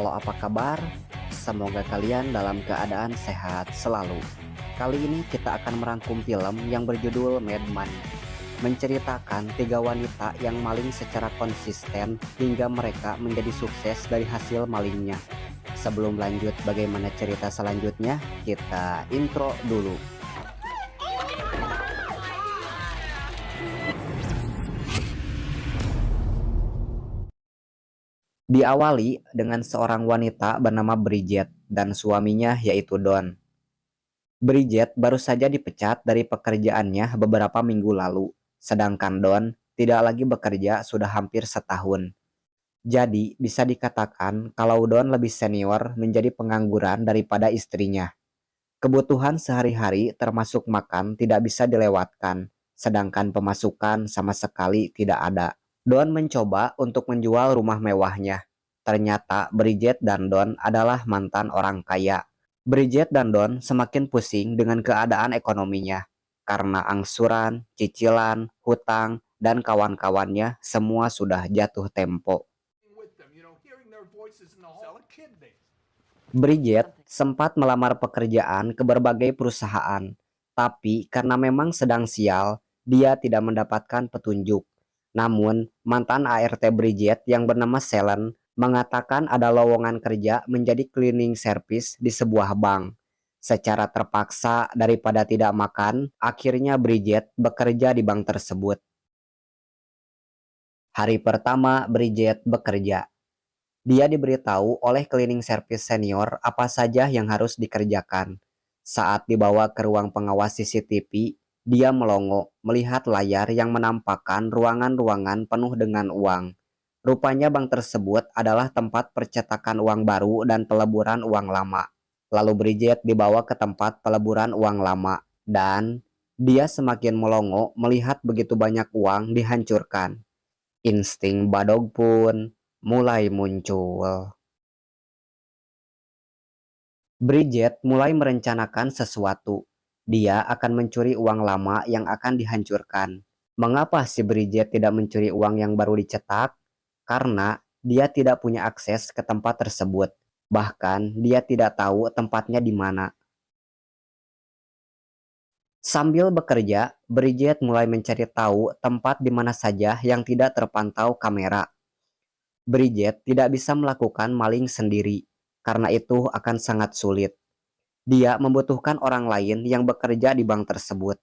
Halo, apa kabar? Semoga kalian dalam keadaan sehat selalu. Kali ini kita akan merangkum film yang berjudul Mad Money, menceritakan tiga wanita yang maling secara konsisten hingga mereka menjadi sukses dari hasil malingnya. Sebelum lanjut bagaimana cerita selanjutnya, kita intro dulu. Diawali dengan seorang wanita bernama Bridget dan suaminya yaitu Don. Bridget baru saja dipecat dari pekerjaannya beberapa minggu lalu, sedangkan Don tidak lagi bekerja sudah hampir setahun. Jadi, bisa dikatakan kalau Don lebih senior menjadi pengangguran daripada istrinya. Kebutuhan sehari-hari termasuk makan tidak bisa dilewatkan, sedangkan pemasukan sama sekali tidak ada. Don mencoba untuk menjual rumah mewahnya. Ternyata Bridget dan Don adalah mantan orang kaya. Bridget dan Don semakin pusing dengan keadaan ekonominya karena angsuran, cicilan, hutang, dan kawan-kawannya semua sudah jatuh tempo. Bridget sempat melamar pekerjaan ke berbagai perusahaan, tapi karena memang sedang sial, dia tidak mendapatkan petunjuk. Namun, mantan ART Bridget yang bernama Selen mengatakan ada lowongan kerja menjadi cleaning service di sebuah bank. Secara terpaksa daripada tidak makan, akhirnya Bridget bekerja di bank tersebut. Hari pertama Bridget bekerja, dia diberitahu oleh cleaning service senior apa saja yang harus dikerjakan. Saat dibawa ke ruang pengawas CCTV, dia melongo melihat layar yang menampakkan ruangan-ruangan penuh dengan uang. Rupanya bank tersebut adalah tempat percetakan uang baru dan peleburan uang lama. Lalu Bridget dibawa ke tempat peleburan uang lama, dan dia semakin melongo melihat begitu banyak uang dihancurkan. Insting badog pun mulai muncul. Bridget mulai merencanakan sesuatu. Dia akan mencuri uang lama yang akan dihancurkan. Mengapa si Bridget tidak mencuri uang yang baru dicetak? Karena dia tidak punya akses ke tempat tersebut. Bahkan dia tidak tahu tempatnya di mana. Sambil bekerja, Bridget mulai mencari tahu tempat di mana saja yang tidak terpantau kamera. Bridget tidak bisa melakukan maling sendiri, karena itu akan sangat sulit. Dia membutuhkan orang lain yang bekerja di bank tersebut.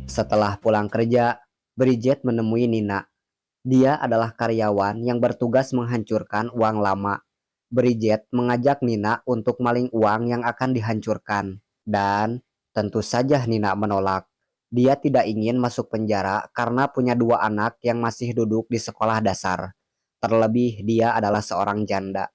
Setelah pulang kerja, Bridget menemui Nina. Dia adalah karyawan yang bertugas menghancurkan uang lama. Bridget mengajak Nina untuk maling uang yang akan dihancurkan. Dan tentu saja Nina menolak. Dia tidak ingin masuk penjara karena punya dua anak yang masih duduk di sekolah dasar. Terlebih dia adalah seorang janda.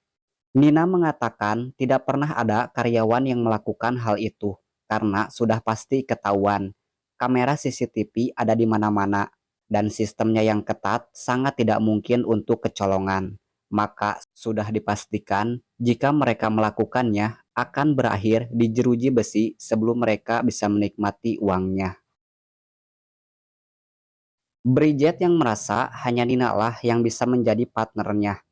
Nina mengatakan tidak pernah ada karyawan yang melakukan hal itu karena sudah pasti ketahuan. Kamera CCTV ada di mana-mana dan sistemnya yang ketat sangat tidak mungkin untuk kecolongan. Maka sudah dipastikan jika mereka melakukannya akan berakhir di jeruji besi sebelum mereka bisa menikmati uangnya. Bridget yang merasa hanya Nina lah yang bisa menjadi partnernya.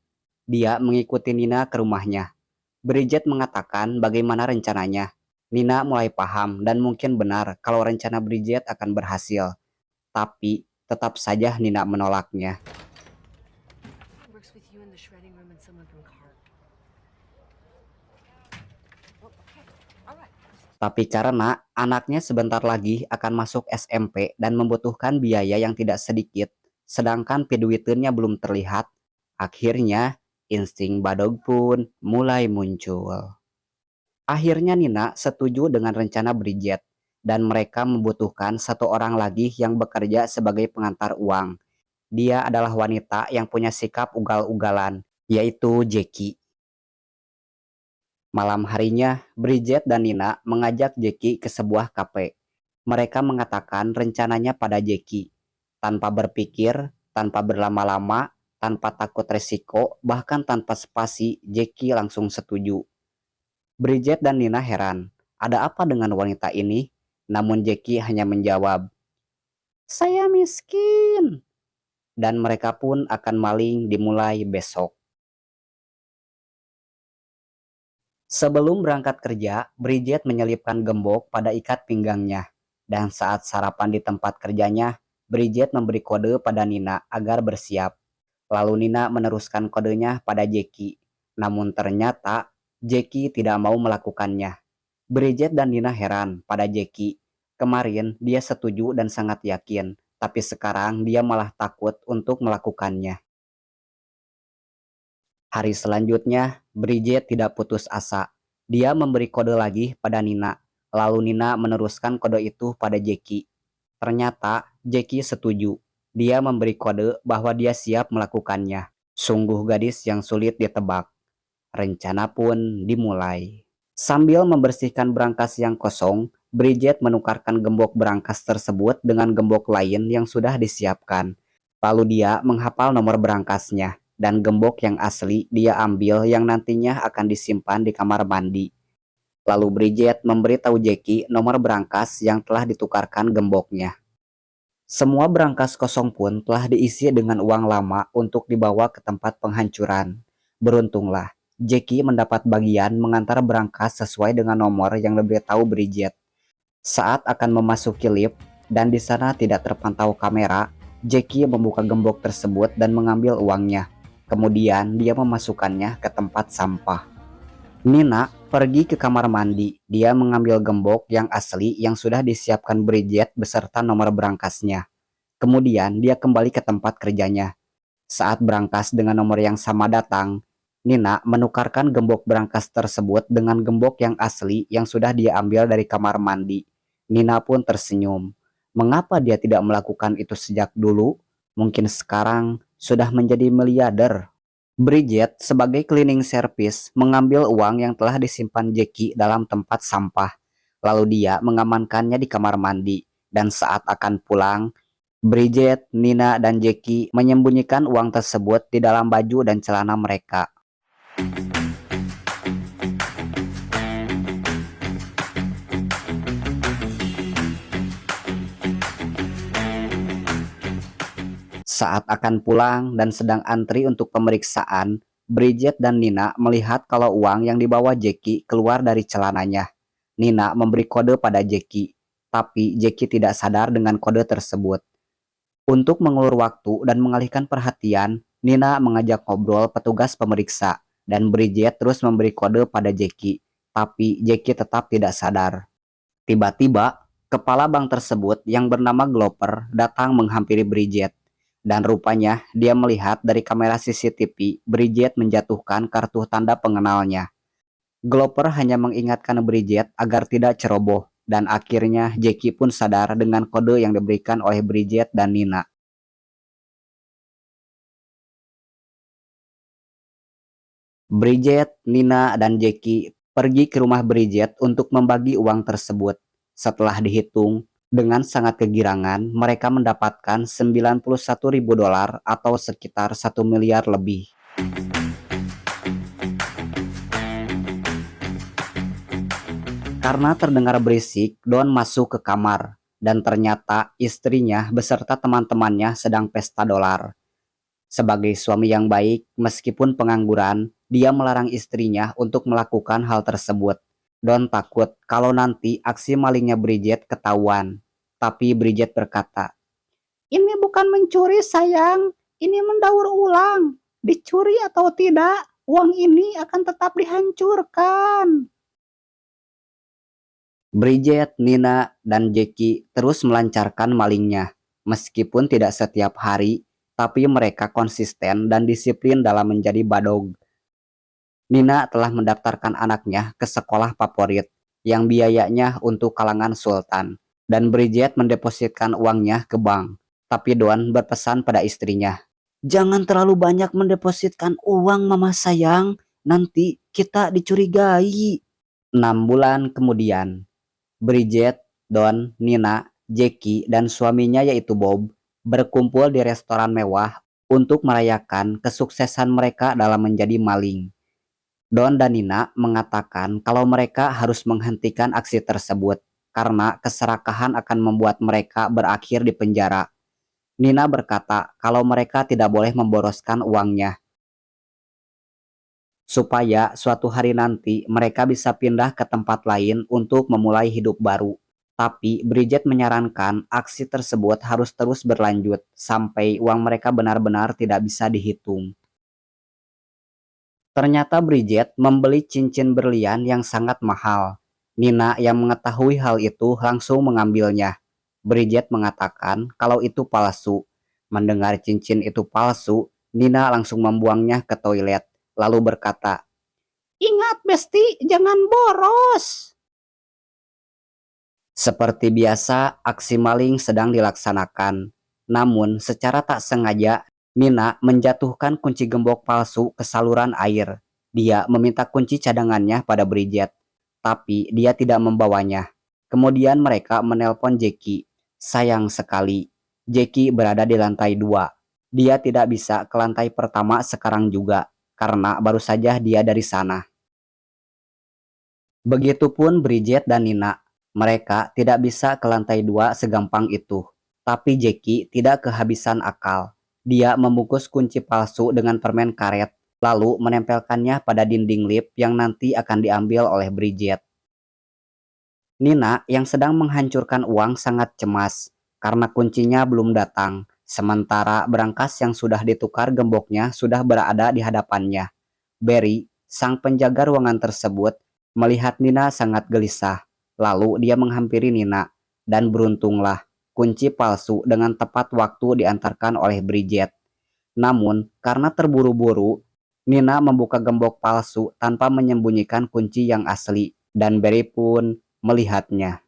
Dia mengikuti Nina ke rumahnya. Bridget mengatakan bagaimana rencananya. Nina mulai paham dan mungkin benar kalau rencana Bridget akan berhasil. Tapi tetap saja Nina menolaknya. Tapi karena anaknya sebentar lagi akan masuk SMP dan membutuhkan biaya yang tidak sedikit, sedangkan piduitunnya belum terlihat, akhirnya insting badog pun mulai muncul. Akhirnya Nina setuju dengan rencana Bridget, dan mereka membutuhkan satu orang lagi yang bekerja sebagai pengantar uang. Dia adalah wanita yang punya sikap ugal-ugalan, yaitu Jackie. Malam harinya, Bridget dan Nina mengajak Jackie ke sebuah kafe. Mereka mengatakan rencananya pada Jackie. Tanpa berpikir, tanpa berlama-lama, tanpa takut resiko, bahkan tanpa spasi, Jackie langsung setuju. Bridget dan Nina heran. "Ada apa dengan wanita ini?" Namun Jackie hanya menjawab, "Saya miskin." Dan mereka pun akan maling dimulai besok. Sebelum berangkat kerja, Bridget menyelipkan gembok pada ikat pinggangnya. Dan saat sarapan di tempat kerjanya, Bridget memberi kode pada Nina agar bersiap. Lalu Nina meneruskan kodenya pada Jackie. Namun ternyata Jackie tidak mau melakukannya. Bridget dan Nina heran pada Jackie. Kemarin dia setuju dan sangat yakin, tapi sekarang dia malah takut untuk melakukannya. Hari selanjutnya, Bridget tidak putus asa. Dia memberi kode lagi pada Nina. Lalu Nina meneruskan kode itu pada Jackie. Ternyata Jackie setuju. Dia memberi kode bahwa dia siap melakukannya. Sungguh gadis yang sulit ditebak. Rencana pun dimulai. Sambil membersihkan berangkas yang kosong, Bridget menukarkan gembok berangkas tersebut dengan gembok lain yang sudah disiapkan. Lalu dia menghafal nomor berangkasnya, dan gembok yang asli dia ambil yang nantinya akan disimpan di kamar mandi. Lalu Bridget memberitahu Jackie nomor berangkas yang telah ditukarkan gemboknya. Semua berangkas kosong pun telah diisi dengan uang lama untuk dibawa ke tempat penghancuran. Beruntunglah, Jackie mendapat bagian mengantar berangkas sesuai dengan nomor yang diberitahu Bridget. Saat akan memasuki lift dan di sana tidak terpantau kamera, Jackie membuka gembok tersebut dan mengambil uangnya. Kemudian dia memasukkannya ke tempat sampah. Nina pergi ke kamar mandi. Dia mengambil gembok yang asli yang sudah disiapkan Bridget beserta nomor berangkasnya. Kemudian dia kembali ke tempat kerjanya. Saat berangkas dengan nomor yang sama datang, Nina menukarkan gembok berangkas tersebut dengan gembok yang asli yang sudah dia ambil dari kamar mandi. Nina pun tersenyum. Mengapa dia tidak melakukan itu sejak dulu? Mungkin sekarang sudah menjadi miliarder. Bridget sebagai cleaning service mengambil uang yang telah disimpan Jackie dalam tempat sampah. Lalu dia mengamankannya di kamar mandi. Dan saat akan pulang, Bridget, Nina, dan Jackie menyembunyikan uang tersebut di dalam baju dan celana mereka. Saat akan pulang dan sedang antri untuk pemeriksaan, Bridget dan Nina melihat kalau uang yang dibawa Jackie keluar dari celananya. Nina memberi kode pada Jackie, tapi Jackie tidak sadar dengan kode tersebut. Untuk mengulur waktu dan mengalihkan perhatian, Nina mengajak ngobrol petugas pemeriksa, dan Bridget terus memberi kode pada Jackie, tapi Jackie tetap tidak sadar. Tiba-tiba, kepala bank tersebut yang bernama Glover datang menghampiri Bridget. Dan rupanya dia melihat dari kamera CCTV Bridget menjatuhkan kartu tanda pengenalnya. Glover hanya mengingatkan Bridget agar tidak ceroboh, dan akhirnya Jackie pun sadar dengan kode yang diberikan oleh Bridget dan Nina. Bridget, Nina, dan Jackie pergi ke rumah Bridget untuk membagi uang tersebut. Setelah dihitung, dengan sangat kegirangan, mereka mendapatkan $91.000 atau sekitar 1 miliar lebih. Karena terdengar berisik, Don masuk ke kamar, dan ternyata istrinya beserta teman-temannya sedang pesta dolar. Sebagai suami yang baik, meskipun pengangguran, dia melarang istrinya untuk melakukan hal tersebut. Don takut kalau nanti aksi malingnya Bridget ketahuan. Tapi Bridget berkata, "Ini bukan mencuri sayang, ini mendaur ulang. Dicuri atau tidak, uang ini akan tetap dihancurkan." Bridget, Nina, dan Jackie terus melancarkan malingnya. Meskipun tidak setiap hari, tapi mereka konsisten dan disiplin dalam menjadi badog. Nina telah mendaftarkan anaknya ke sekolah favorit yang biayanya untuk kalangan sultan, dan Bridget mendepositkan uangnya ke bank. Tapi Don berpesan pada istrinya, "Jangan terlalu banyak mendepositkan uang, mama sayang, nanti kita dicurigai." 6 bulan kemudian, Bridget, Don, Nina, Jackie, dan suaminya yaitu Bob berkumpul di restoran mewah untuk merayakan kesuksesan mereka dalam menjadi maling. Don dan Nina mengatakan kalau mereka harus menghentikan aksi tersebut karena keserakahan akan membuat mereka berakhir di penjara. Nina berkata kalau mereka tidak boleh memboroskan uangnya, supaya suatu hari nanti mereka bisa pindah ke tempat lain untuk memulai hidup baru. Tapi Bridget menyarankan aksi tersebut harus terus berlanjut sampai uang mereka benar-benar tidak bisa dihitung. Ternyata Bridget membeli cincin berlian yang sangat mahal. Nina yang mengetahui hal itu langsung mengambilnya. Bridget mengatakan kalau itu palsu. Mendengar cincin itu palsu, Nina langsung membuangnya ke toilet, lalu berkata, "Ingat, Besti, jangan boros." Seperti biasa, aksi maling sedang dilaksanakan. Namun, secara tak sengaja, Nina menjatuhkan kunci gembok palsu ke saluran air. Dia meminta kunci cadangannya pada Bridget, tapi dia tidak membawanya. Kemudian mereka menelpon Jackie. Sayang sekali, Jackie berada di lantai 2. Dia tidak bisa ke lantai pertama sekarang juga, karena baru saja dia dari sana. Begitupun Bridget dan Nina. Mereka tidak bisa ke lantai 2 segampang itu. Tapi Jackie tidak kehabisan akal. Dia membungkus kunci palsu dengan permen karet, lalu menempelkannya pada dinding lift yang nanti akan diambil oleh Bridget. Nina yang sedang menghancurkan uang sangat cemas karena kuncinya belum datang, sementara berangkas yang sudah ditukar gemboknya sudah berada di hadapannya. Barry, sang penjaga ruangan tersebut, melihat Nina sangat gelisah. Lalu dia menghampiri Nina, dan beruntunglah kunci palsu dengan tepat waktu diantarkan oleh Bridget. Namun, karena terburu-buru, Nina membuka gembok palsu tanpa menyembunyikan kunci yang asli, dan Barry pun melihatnya.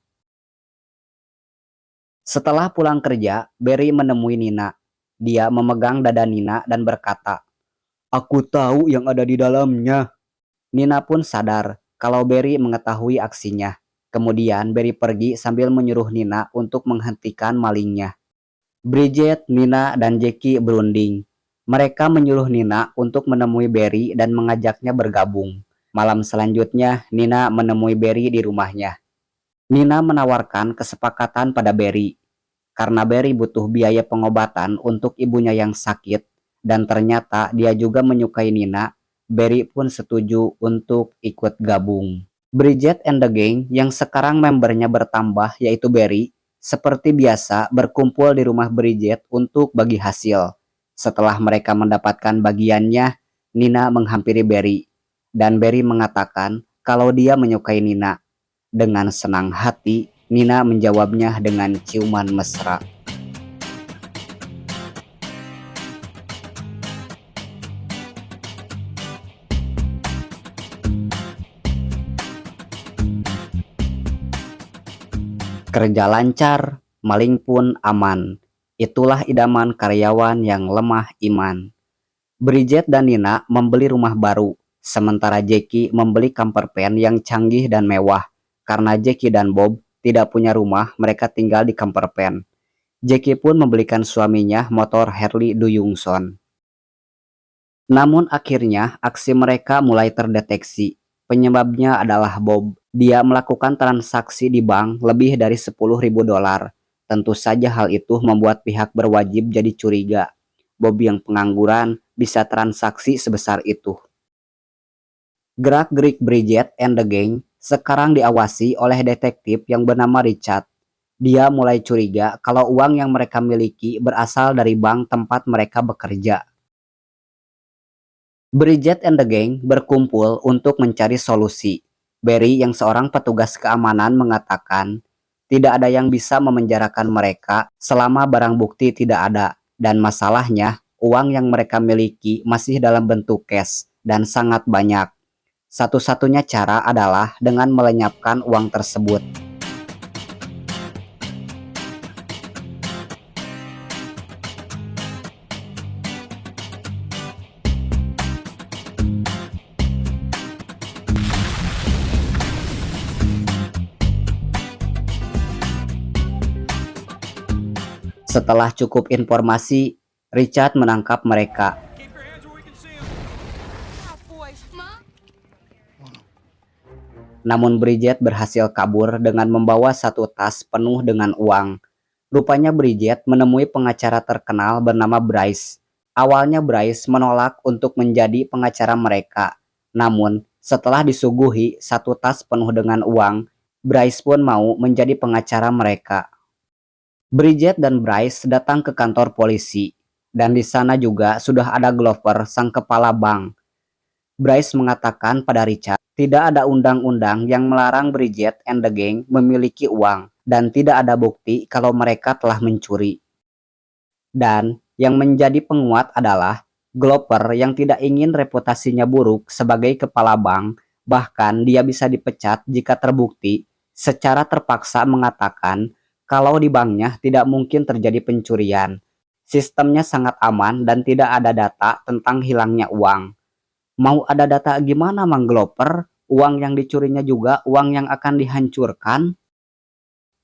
Setelah pulang kerja, Barry menemui Nina. Dia memegang dada Nina dan berkata, "Aku tahu yang ada di dalamnya." Nina pun sadar kalau Barry mengetahui aksinya. Kemudian Barry pergi sambil menyuruh Nina untuk menghentikan malingnya. Bridget, Nina, dan Jackie berunding. Mereka menyuruh Nina untuk menemui Barry dan mengajaknya bergabung. Malam selanjutnya, Nina menemui Barry di rumahnya. Nina menawarkan kesepakatan pada Barry, karena Barry butuh biaya pengobatan untuk ibunya yang sakit, dan ternyata dia juga menyukai Nina. Barry pun setuju untuk ikut gabung. Bridget and the Gang yang sekarang membernya bertambah yaitu Barry, seperti biasa berkumpul di rumah Bridget untuk bagi hasil. Setelah mereka mendapatkan bagiannya, Nina menghampiri Barry, dan Barry mengatakan kalau dia menyukai Nina. Dengan senang hati, Nina menjawabnya dengan ciuman mesra. Kerja lancar, maling pun aman. Itulah idaman karyawan yang lemah iman. Bridget dan Nina membeli rumah baru, sementara Jackie membeli camper van yang canggih dan mewah. Karena Jackie dan Bob tidak punya rumah, mereka tinggal di camper van. Jackie pun membelikan suaminya motor Harley Davidson. Namun akhirnya aksi mereka mulai terdeteksi. Penyebabnya adalah Bob. Dia melakukan transaksi di bank lebih dari $10.000. Tentu saja hal itu membuat pihak berwajib jadi curiga. Bob yang pengangguran bisa transaksi sebesar itu. Gerak-gerik Bridget and the Gang sekarang diawasi oleh detektif yang bernama Richard. Dia mulai curiga kalau uang yang mereka miliki berasal dari bank tempat mereka bekerja. Bridget and the Gang berkumpul untuk mencari solusi. Barry yang seorang petugas keamanan mengatakan tidak ada yang bisa memenjarakan mereka selama barang bukti tidak ada. Dan masalahnya, uang yang mereka miliki masih dalam bentuk cash dan sangat banyak. Satu-satunya cara adalah dengan melenyapkan uang tersebut. Setelah cukup informasi, Richard menangkap mereka. Namun Bridget berhasil kabur dengan membawa satu tas penuh dengan uang. Rupanya Bridget menemui pengacara terkenal bernama Bryce. Awalnya Bryce menolak untuk menjadi pengacara mereka. Namun, setelah disuguhi satu tas penuh dengan uang, Bryce pun mau menjadi pengacara mereka. Bridget dan Bryce datang ke kantor polisi, dan di sana juga sudah ada Glover, sang kepala bank. Bryce mengatakan pada Richard, tidak ada undang-undang yang melarang Bridget and the gang memiliki uang, dan tidak ada bukti kalau mereka telah mencuri. Dan yang menjadi penguat adalah Glover yang tidak ingin reputasinya buruk sebagai kepala bank, bahkan dia bisa dipecat jika terbukti secara terpaksa mengatakan kalau di banknya tidak mungkin terjadi pencurian. Sistemnya sangat aman dan tidak ada data tentang hilangnya uang. Mau ada data gimana, Mang Glover? Uang yang dicurinya juga uang yang akan dihancurkan.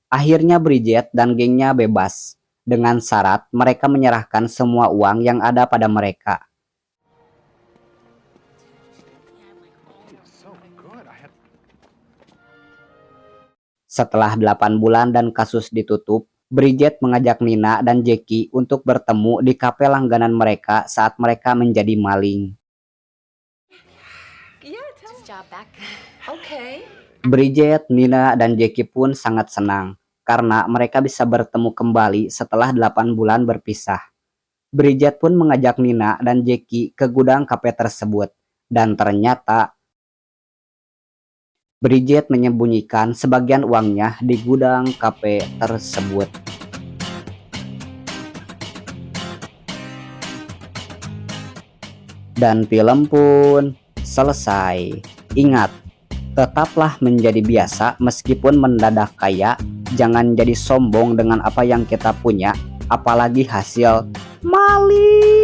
Akhirnya Bridget dan gengnya bebas, dengan syarat mereka menyerahkan semua uang yang ada pada mereka. Setelah 8 bulan dan kasus ditutup, Bridget mengajak Nina dan Jackie untuk bertemu di kafe langganan mereka saat mereka menjadi maling. Bridget, Nina, dan Jackie pun sangat senang karena mereka bisa bertemu kembali setelah 8 bulan berpisah. Bridget pun mengajak Nina dan Jackie ke gudang kafe tersebut, dan ternyata Bridget menyembunyikan sebagian uangnya di gudang kafe tersebut. Dan film pun selesai. Ingat, tetaplah menjadi biasa meskipun mendadak kaya. Jangan jadi sombong dengan apa yang kita punya, apalagi hasil maling.